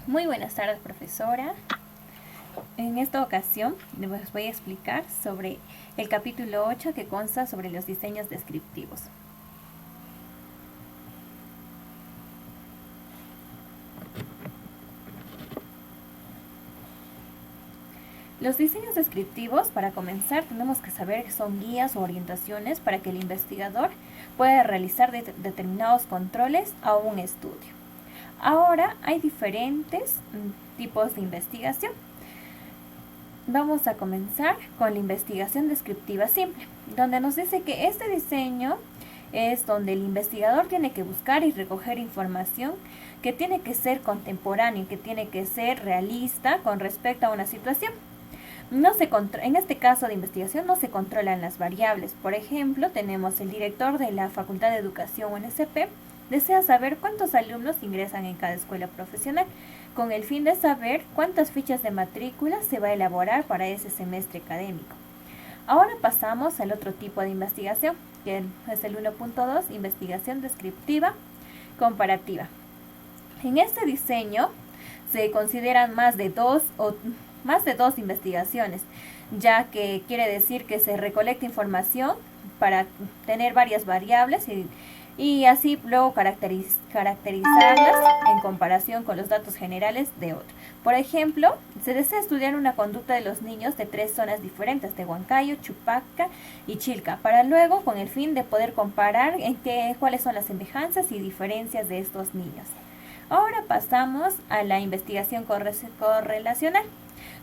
Muy buenas tardes, profesora. En esta ocasión les voy a explicar sobre el capítulo 8 que consta sobre los diseños descriptivos. Los diseños descriptivos, para comenzar, tenemos que saber que son guías o orientaciones para que el investigador pueda realizar determinados controles a un estudio. Ahora hay diferentes tipos de investigación. Vamos a comenzar con la investigación descriptiva simple, donde nos dice que este diseño es donde el investigador tiene que buscar y recoger información que tiene que ser contemporánea, que tiene que ser realista con respecto a una situación. En este caso de investigación no se controlan las variables. Por ejemplo, tenemos el director de la Facultad de Educación UNSP desea saber cuántos alumnos ingresan en cada escuela profesional, con el fin de saber cuántas fichas de matrícula se va a elaborar para ese semestre académico. Ahora pasamos al otro tipo de investigación, que es el 1.2, investigación descriptiva comparativa. En este diseño se consideran más de dos investigaciones, ya que quiere decir que se recolecta información para tener varias variables y así luego caracterizarlas en comparación con los datos generales de otro. Por ejemplo, se desea estudiar una conducta de los niños de 3 zonas diferentes, de Huancayo, Chupaca y Chilca, para luego con el fin de poder comparar cuáles son las semejanzas y diferencias de estos niños. Ahora pasamos a la investigación correlacional,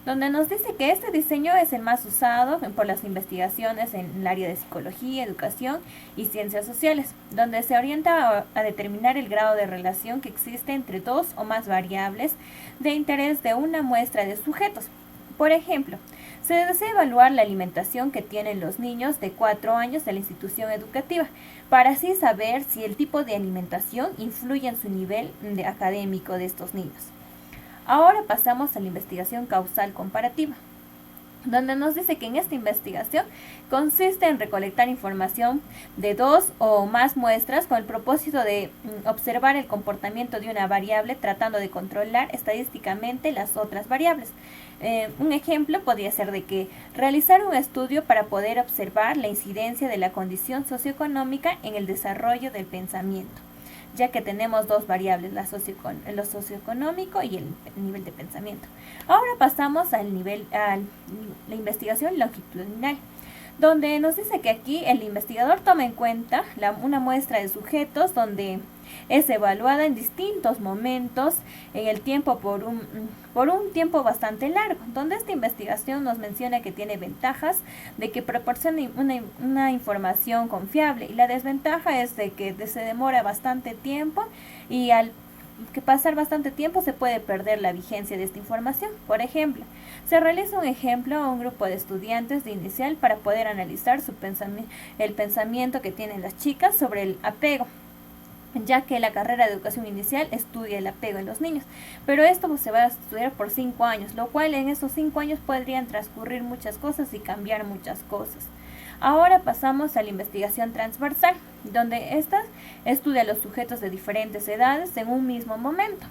donde nos dice que este diseño es el más usado por las investigaciones en el área de psicología, educación y ciencias sociales, donde se orienta a determinar el grado de relación que existe entre dos o más variables de interés de una muestra de sujetos. Por ejemplo, se desea evaluar la alimentación que tienen los niños de 4 años de la institución educativa, para así saber si el tipo de alimentación influye en su nivel académico de estos niños. Ahora pasamos a la investigación causal comparativa, donde nos dice que en esta investigación consiste en recolectar información de 2 o más muestras con el propósito de observar el comportamiento de una variable tratando de controlar estadísticamente las otras variables. Un ejemplo podría ser de que realizar un estudio para poder observar la incidencia de la condición socioeconómica en el desarrollo del pensamiento, ya que tenemos dos variables, lo socioeconómico y el nivel de pensamiento. Ahora pasamos a la investigación longitudinal, donde nos dice que aquí el investigador toma en cuenta una muestra de sujetos donde es evaluada en distintos momentos en el tiempo por un tiempo bastante largo, donde esta investigación nos menciona que tiene ventajas de que proporciona una información confiable, y la desventaja es de que se demora bastante tiempo y al que pasar bastante tiempo se puede perder la vigencia de esta información. Por ejemplo, se realiza un ejemplo a un grupo de estudiantes de inicial para poder analizar el pensamiento que tienen las chicas sobre el apego, ya que la carrera de educación inicial estudia el apego en los niños, pero esto se va a estudiar por 5 años, lo cual en esos 5 años podrían transcurrir muchas cosas y cambiar muchas cosas. Ahora pasamos a la investigación transversal, donde esta estudia los sujetos de diferentes edades en un mismo momento.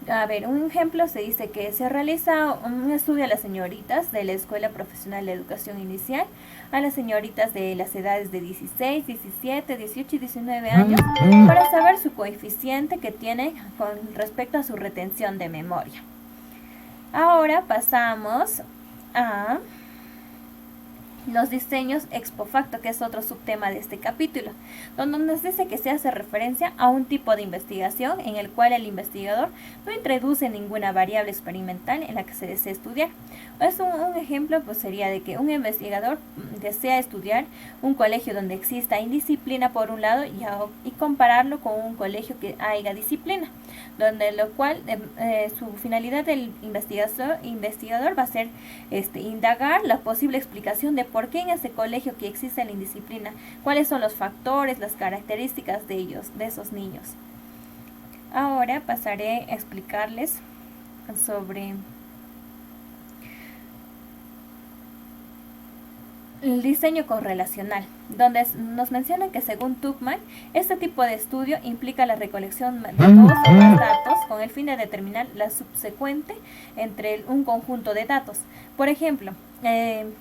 A ver, un ejemplo se dice que se realiza un estudio a las señoritas de la Escuela Profesional de Educación Inicial, a las señoritas de las edades de 16, 17, 18 y 19 años, para saber su coeficiente que tiene con respecto a su retención de memoria. Ahora pasamos a los diseños ex post facto, que es otro subtema de este capítulo, donde nos dice que se hace referencia a un tipo de investigación en el cual el investigador no introduce ninguna variable experimental en la que se desea estudiar. Un ejemplo sería de que un investigador desea estudiar un colegio donde exista indisciplina por un lado y compararlo con un colegio que haya disciplina, donde lo cual su finalidad del investigador va a ser indagar la posible explicación de por qué en ese colegio que existe la indisciplina, cuáles son los factores, las características de esos niños. Ahora pasaré a explicarles sobre el diseño correlacional, donde nos mencionan que según Tuckman, este tipo de estudio implica la recolección de 2 o más datos con el fin de determinar la subsecuente entre un conjunto de datos. Por ejemplo, el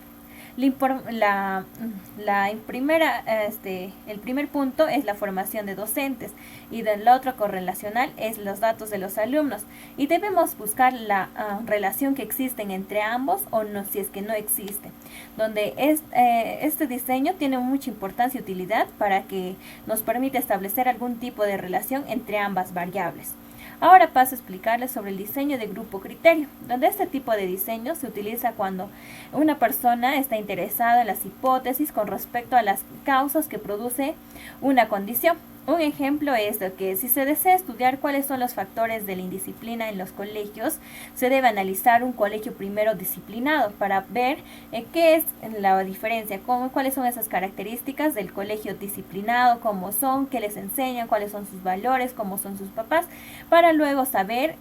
primer punto es la formación de docentes y del otro correlacional es los datos de los alumnos y debemos buscar la relación que existen entre ambos o no, si es que no existe, donde este diseño tiene mucha importancia y utilidad para que nos permita establecer algún tipo de relación entre ambas variables. Ahora paso a explicarles sobre el diseño de grupo criterio, donde este tipo de diseño se utiliza cuando una persona está interesada en las hipótesis con respecto a las causas que produce una condición. Un ejemplo es de que si se desea estudiar cuáles son los factores de la indisciplina en los colegios, se debe analizar un colegio primero disciplinado para ver qué es la diferencia, cuáles son esas características del colegio disciplinado, cómo son, qué les enseñan, cuáles son sus valores, cómo son sus papás, para luego saber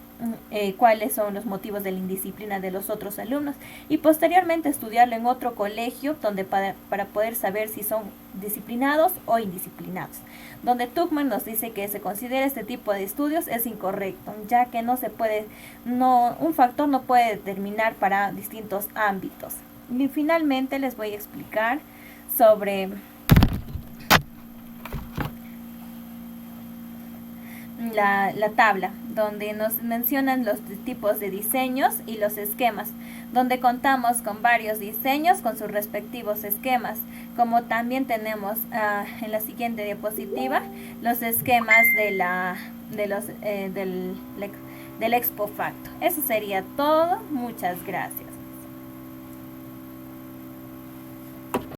cuáles son los motivos de la indisciplina de los otros alumnos y posteriormente estudiarlo en otro colegio donde para poder saber si son disciplinados o indisciplinados. Donde Tuckman nos dice que se considera este tipo de estudios es incorrecto, ya que un factor no puede determinar para distintos ámbitos. Y finalmente les voy a explicar sobre la tabla, donde nos mencionan los tipos de diseños y los esquemas, donde contamos con varios diseños con sus respectivos esquemas, como también tenemos en la siguiente diapositiva los esquemas del expo facto. Eso sería todo. Muchas gracias.